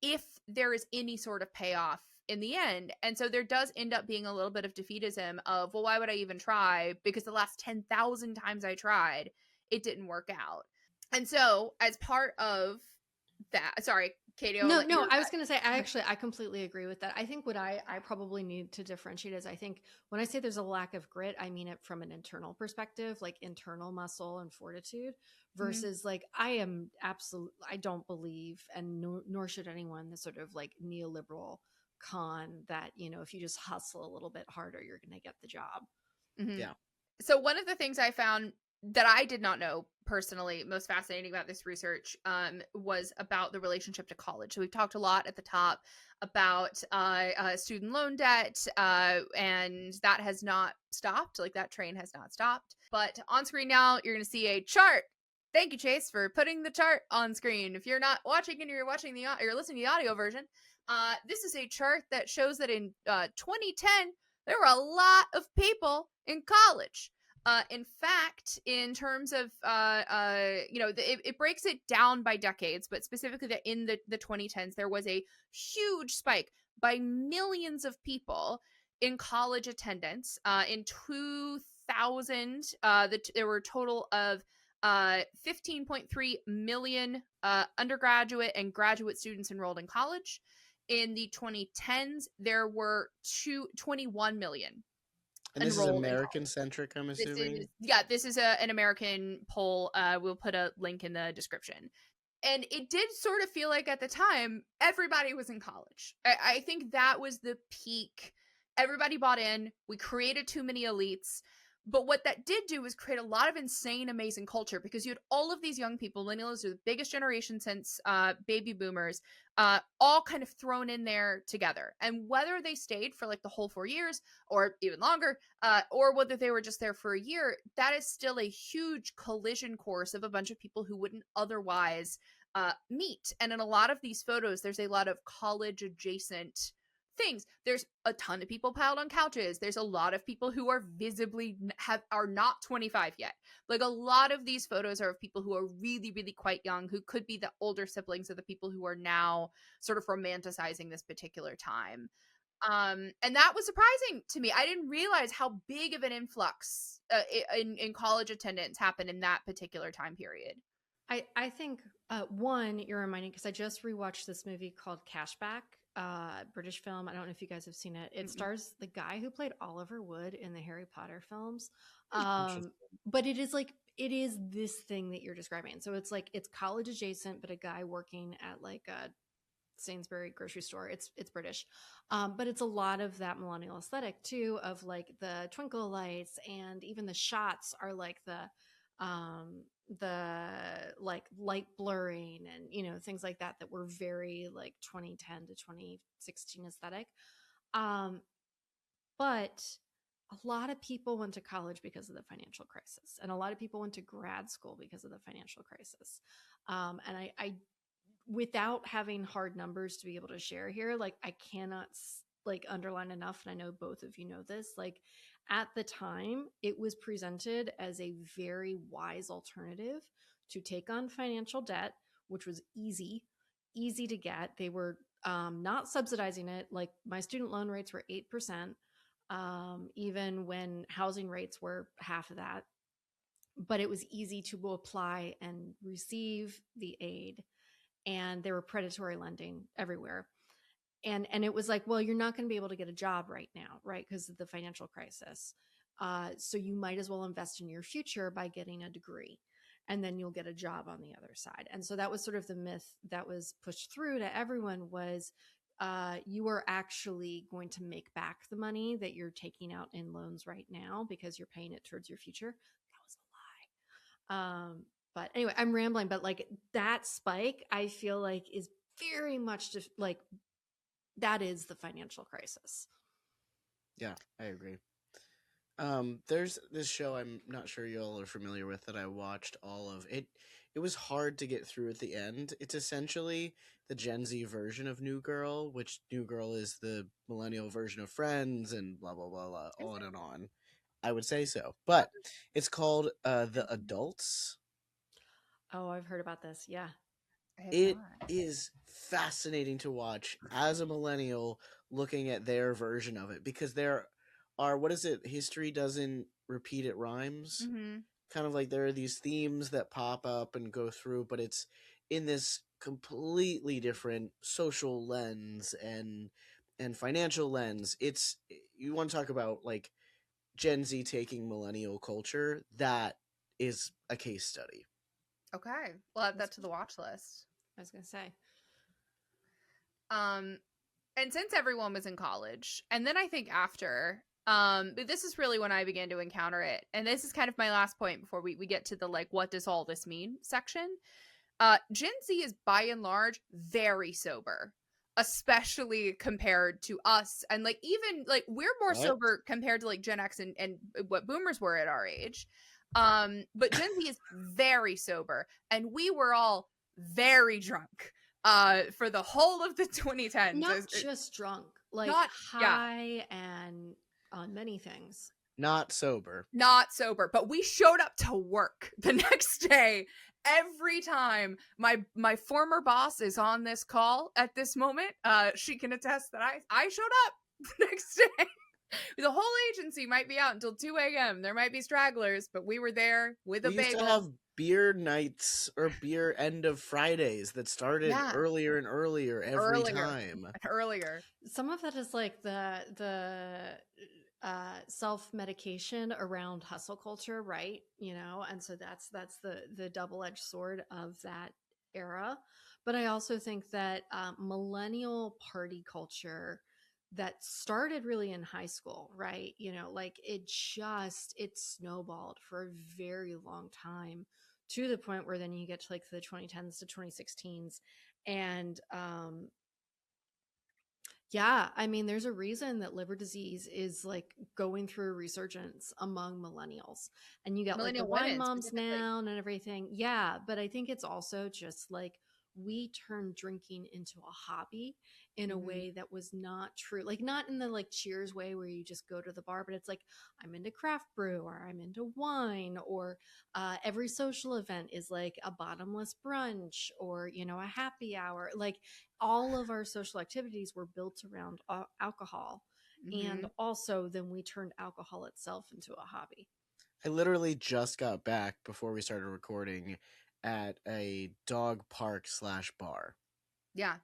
if there is any sort of payoff in the end. And so there does end up being a little bit of defeatism of, well, why would I even try? Because the last 10,000 times I tried, it didn't work out. And so as part of that, sorry, Katie. No, I was going to say, I completely agree with that. I think what I probably need to differentiate is, I think when I say there's a lack of grit, I mean it from an internal perspective, like internal muscle and fortitude, versus like, I don't believe, and nor should anyone, the sort of like neoliberal con that, if you just hustle a little bit harder, you're going to get the job. Mm-hmm. Yeah. So one of the things I found that I did not know personally most fascinating about this research was about the relationship to college. So we've talked a lot at the top about student loan debt, and that has not stopped. Like, that train has not stopped. But on screen now, you're going to see a chart. Thank you, Chase, for putting the chart on screen. If you're not watching and you're listening to the audio version, this is a chart that shows that in 2010 there were a lot of people in college. In fact, in terms of, it breaks it down by decades, but specifically that in the 2010s, there was a huge spike by millions of people in college attendance. In 2000, there were a total of 15.3 million undergraduate and graduate students enrolled in college. In the 2010s, there were 21 million. And this is American centric, I'm assuming. This is an American poll. We'll put a link in the description. And it did sort of feel like at the time everybody was in college. I think that was the peak. Everybody bought in. We created too many elites. But what that did do was create a lot of insane, amazing culture, because you had all of these young people. Millennials are the biggest generation since baby boomers, all kind of thrown in there together. And whether they stayed for like the whole 4 years or even longer, or whether they were just there for a year, that is still a huge collision course of a bunch of people who wouldn't otherwise meet. And in a lot of these photos, there's a lot of college adjacent things. There's a ton of people piled on couches. There's a lot of people who are visibly are not 25 yet. Like, a lot of these photos are of people who are really, really quite young, who could be the older siblings of the people who are now sort of romanticizing this particular time. And that was surprising to me. I didn't realize how big of an influx in college attendance happened in that particular time period. I think one, you're reminding, because I just rewatched this movie called Cashback, British film. I don't know if you guys have seen it. It stars the guy who played Oliver Wood in the Harry Potter films. But it is this thing that you're describing. So it's like, it's college adjacent, but a guy working at like a Sainsbury grocery store. It's British. But it's a lot of that millennial aesthetic too, of like the twinkle lights, and even the shots are like the like light blurring and things like that were very like 2010 to 2016 aesthetic. But a lot of people went to college because of the financial crisis, and a lot of people went to grad school because of the financial crisis. And I without having hard numbers to be able to share here, like, I cannot like underline enough, and I know both of you know this, like, at the time it was presented as a very wise alternative to take on financial debt, which was easy to get. They were not subsidizing it. Like, my student loan rates were 8%. even when housing rates were half of that. But it was easy to apply and receive the aid, and there were predatory lending everywhere. And it was like, well, you're not going to be able to get a job right now, right, because of the financial crisis. So you might as well invest in your future by getting a degree, and then you'll get a job on the other side. And so that was sort of the myth that was pushed through to everyone was you are actually going to make back the money that you're taking out in loans right now because you're paying it towards your future. That was a lie. But anyway, I'm rambling, but like that spike, I feel like is very much just like that is the financial crisis. Yeah, I agree. There's this show I'm not sure y'all are familiar with that I watched all of. It was hard to get through at the end. It's essentially the Gen Z version of New Girl, which New Girl is the millennial version of Friends and blah blah blah blah Is on it? and on. I would say so. But it's called The Adults. Oh, I've heard about this. Yeah. I have It not. is fascinating to watch as a millennial looking at their version of it because there are, what is it, history doesn't repeat, it rhymes, Mm-hmm. kind of like there are these themes that pop up and go through, but it's in this completely different social lens and financial lens. It's, you want to talk about like Gen Z taking millennial culture, that is a case study. Okay, we'll add that That's to the watch list. I was going to say. Um, and since everyone was in college, and then I think after, but this is really when I began to encounter it. And this is kind of my last point before we get to the like, what does all this mean section? Gen Z is by and large very sober, especially compared to us. And like, even like, we're more What? sober compared to like Gen X and what boomers were at our age. But Gen Z is very sober, and we were all very drunk for the whole of the 2010s. Not just drunk, like Not, yeah, high and on many things. Not sober. not sober, but we showed up to work the next day every time. My former boss is on this call at this moment. She can attest that I showed up the next day. The whole agency might be out until 2 a.m. There might be stragglers, but we were there with a We used to bagel. have beer nights or beer end of Fridays that started Yeah. earlier and earlier every time. Earlier. Some of that is like the self-medication around hustle culture, right? You know, and so that's the double-edged sword of that era. But I also think that millennial party culture that started really in high school, right? You know, like it snowballed for a very long time to the point where then you get to like the 2010s to 2016s, and yeah, I mean, there's a reason that liver disease is like going through a resurgence among millennials. And you got like the Millennial wine women moms specifically. now and everything. Yeah, but I think it's also just like we turned drinking into a hobby in a Mhm. way that was not true. Like not in the like Cheers way where you just go to the bar, but it's like I'm into craft brew or I'm into wine, or every social event is like a bottomless brunch or, you know, a happy hour. Like all of our social activities were built around alcohol. And Mhm. also, then we turned alcohol itself into a hobby. I literally just got back before we started recording at a dog park slash bar. Yeah.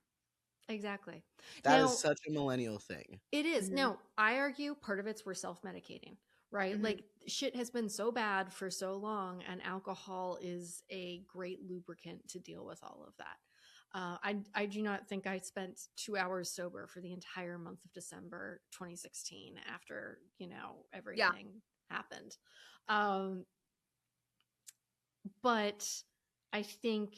Exactly. That is Now, such a millennial thing. it is. Mhm. Now, I argue part of it's we're self medicating, right? Mhm. Like, shit has been so bad for so long, and alcohol is a great lubricant to deal with all of that. I do not think I spent 2 hours sober for the entire month of December 2016 after, you know, Yeah. everything happened. Um, but I think,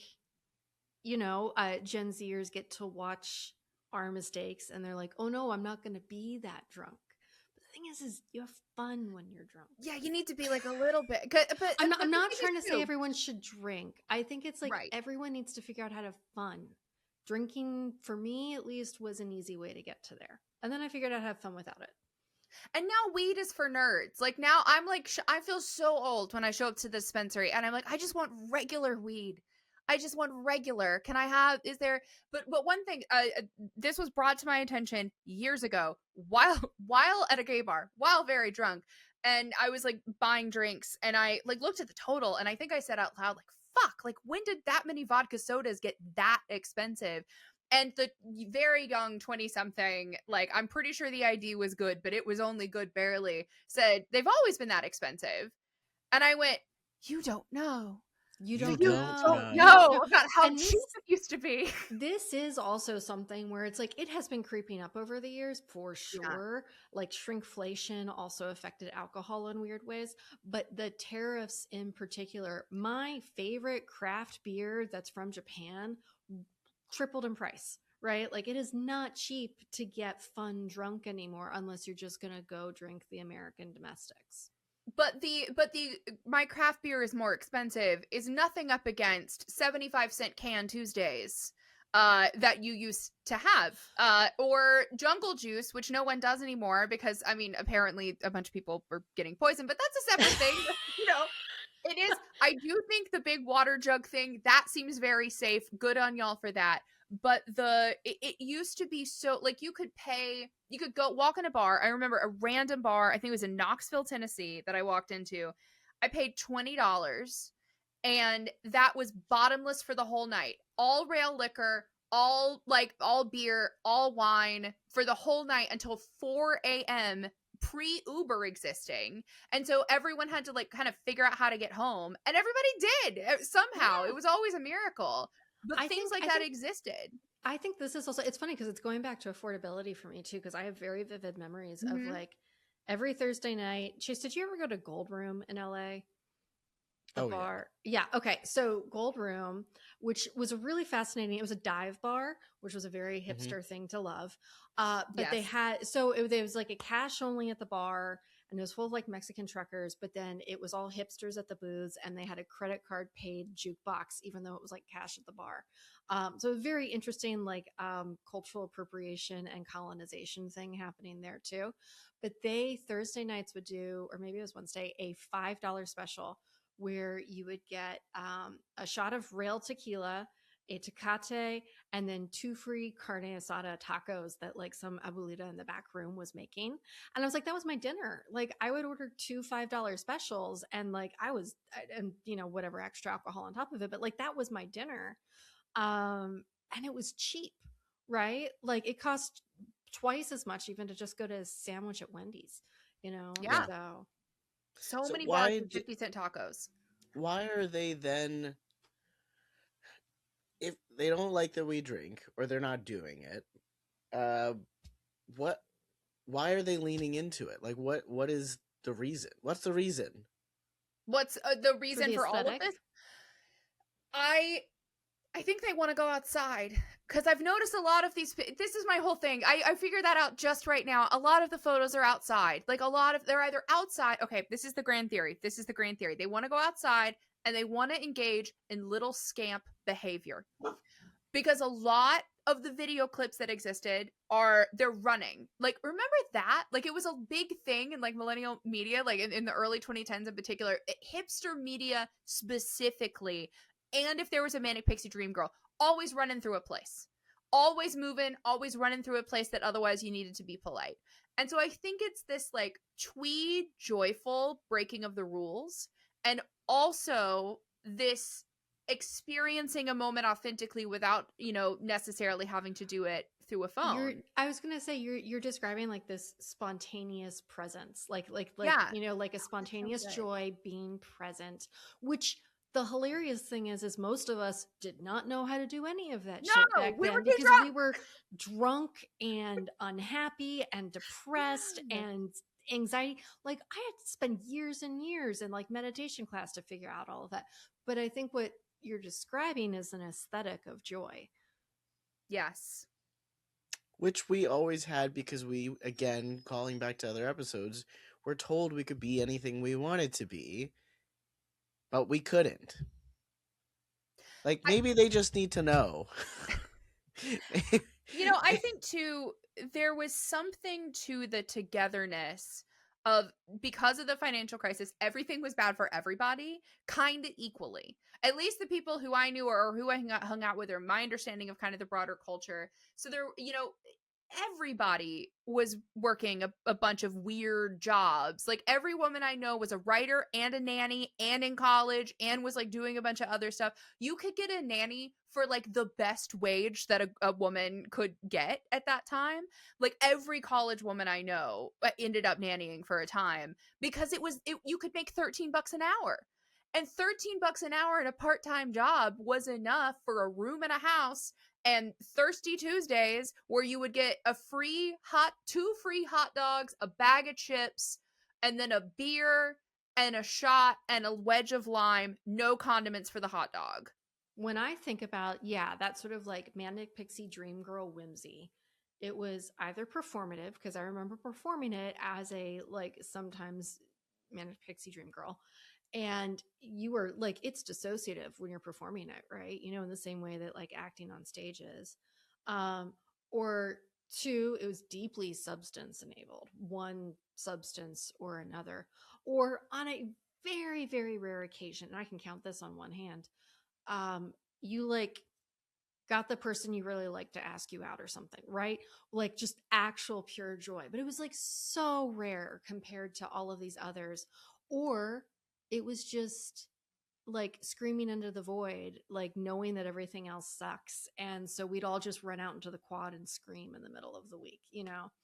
you know, Gen Zers get to watch our mistakes and they're like, oh no, I'm not going to be that drunk. But the thing is you have fun when you're drunk. Yeah, you need to be like a little bit. But I'm the not thing trying to is say too, everyone should drink. I think it's like right. everyone needs to figure out how to have fun. Drinking, for me at least, was an easy way to get to there. And then I figured out how to have fun without it. And now weed is for nerds. Like now I'm like, I feel so old when I show up to the dispensary and I'm like, I just want regular weed. I just want regular. Can I have, is there, but one thing, this was brought to my attention years ago while at a gay bar, while very drunk. And I was like buying drinks and I like looked at the total and I think I said out loud, like, fuck, like when did that many vodka sodas get that expensive? And the very young 20 something, like, I'm pretty sure the ID was good, but it was only good barely, said, they've always been that expensive. And I went, you don't know. You You don't don't know. know. You don't know. About how And cheap this- it used to be. This is also something where it's like it has been creeping up over the years for sure. Like shrinkflation also affected alcohol in weird ways, but the tariffs in particular, my favorite craft beer that's from Japan tripled in price, right? Like it is not cheap to get fun drunk anymore unless you're just going to go drink the American domestics. But the my craft beer is more expensive is nothing up against 75-cent can Tuesdays that you used to have, or jungle juice, which no one does anymore because, I mean, apparently a bunch of people were getting poisoned, but that's a separate thing. You know, it is. I do think the big water jug thing, that seems very safe. Good on y'all for that. But it used to be so, like, you could go walk in a bar. I remember a random bar, I think it was in Knoxville, Tennessee, that I walked into. I paid $20 and that was bottomless for the whole night. All rail liquor, all beer, all wine for the whole night until 4 a.m. pre-Uber existing. And so everyone had to like kind of figure out how to get home, and everybody did somehow. Yeah. It was always a miracle. But I things think- like I that think- existed. I think this is also, it's funny because it's going back to affordability for me too, because I have very vivid memories of Mhm. like every Thursday night. Chase, did you ever go to Gold Room in LA? The Oh, yeah. bar. Yeah. Okay. So Gold Room, which was a really fascinating, it was a dive bar, which was a very hipster thing to love. But they Yes. had, so there was like a cash only at the bar, and it was full of like Mexican truckers, but then it was all hipsters at the booths, and they had a credit card paid jukebox, even though it was like cash at the bar. So a very interesting like cultural appropriation and colonization thing happening there too. But they Thursday nights would do, or maybe it was Wednesday, a $5 special where you would get a shot of rail tequila, a Tecate, and then 2 free carne asada tacos that like some abuelita in the back room was making. And I was like, that was my dinner. Like I would order 2 $5 specials, and like and you know, whatever extra alcohol on top of it, but like that was my dinner. And it was cheap, right? Like it cost twice as much even to just go to a sandwich at Wendy's, you know? Yeah. So So So many why bars with di- 50-cent tacos. Why are they then, if they don't like that we drink or they're not doing it, what why are they leaning into it? Like what is the reason? What's the reason? What's the reason the for all of aesthetic? this? I think they want to go outside, because I've noticed a lot of these. This is my whole thing. I figured that out just right now. A lot of the photos are outside. Like they're either outside. Okay, this is the grand theory. They want to go outside and they want to engage in little scamp behavior, because a lot of the video clips that existed they're running. Like, remember that? Like, it was a big thing in like millennial media, like in the early 2010s in particular, hipster media specifically. And if there was a manic pixie dream girl, always running through a place, always moving, always running through a place that otherwise you needed to be polite. And so I think it's this like twee joyful breaking of the rules, and also this experiencing a moment authentically without, necessarily having to do it through a phone. I was gonna say you're describing like this spontaneous presence, like Yeah. like a spontaneous good. joy being present. Which the hilarious thing is most of us did not know how to do any of that shit No, back we then were too because we drunk. were drunk and unhappy and depressed and anxiety. Like I had to spend years and years in like meditation class to figure out all of that. But I think what you're describing is an aesthetic of joy. Yes. Which we always had because we, again, calling back to other episodes, were told we could be anything we wanted to be, but we couldn't. Like, maybe they just need to know. I think too, there was something to the togetherness of, because of the financial crisis, everything was bad for everybody, kind of equally. At least the people who I knew or who I hung out with, or my understanding of kind of the broader culture. So there, everybody was working a bunch of weird jobs. Like every woman I know was a writer and a nanny and in college and was like doing a bunch of other stuff. You could get a nanny for like the best wage that a woman could get at that time. Like every college woman I know ended up nannying for a time because you could make $13 an hour. And $13 an hour in a part-time job was enough for a room in a house and Thirsty Tuesdays, where you would get two free hot dogs, a bag of chips, and then a beer and a shot and a wedge of lime, no condiments for the hot dog. When I think about, that sort of like manic pixie dream girl whimsy, it was either performative, because I remember performing it as a like sometimes manic pixie dream girl, and you were like, it's dissociative when you're performing it, right? In the same way that like acting on stage is. Or two, it was deeply substance enabled, one substance or another. Or on a very, very rare occasion, and I can count this on one hand, you like got the person you really like to ask you out or something, right? Like just actual pure joy. But it was like so rare compared to all of these others. Or it was just like screaming into the void, like knowing that everything else sucks. And so we'd all just run out into the quad and scream in the middle of the week,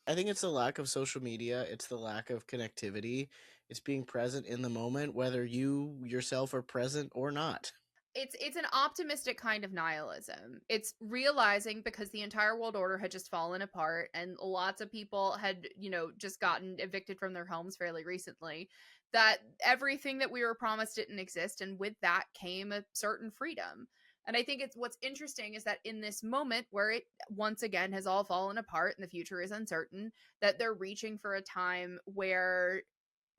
I think it's the lack of social media. It's the lack of connectivity. It's being present in the moment, whether you yourself are present or not. It's an optimistic kind of nihilism. It's realizing, because the entire world order had just fallen apart and lots of people had, just gotten evicted from their homes fairly recently, that everything that we were promised didn't exist, and with that came a certain freedom. And I think what's interesting is that in this moment where it once again has all fallen apart and the future is uncertain, that they're reaching for a time where,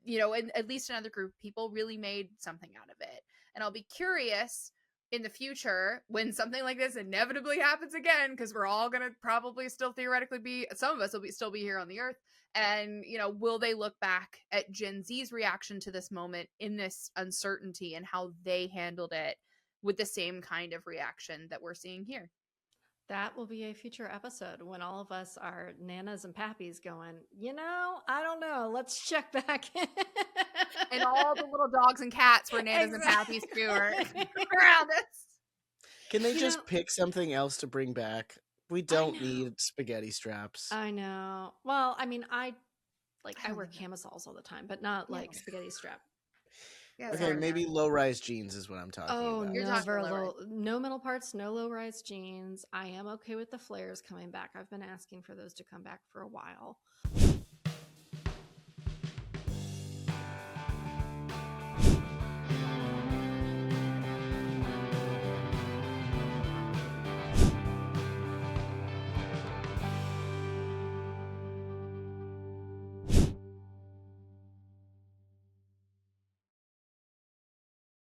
and at least another group of people really made something out of it. And I'll be curious in the future when something like this inevitably happens again, because we're all going to probably still theoretically some of us will still be here on the earth. And, will they look back at Gen Z's reaction to this moment in this uncertainty and how they handled it with the same kind of reaction that we're seeing here? That will be a future episode when all of us are nanas and pappies going, I don't know. Let's check back in. And all the little dogs and cats were nanas and pappies too are around us. Can they just pick something else to bring back? We don't need spaghetti straps. I know. Well, I mean, I wear camisoles all the time, but not like spaghetti strap. Yeah, okay, maybe low-rise jeans is what I'm talking about. You're talking no middle parts, no low-rise jeans. I am okay with the flares coming back. I've been asking for those to come back for a while.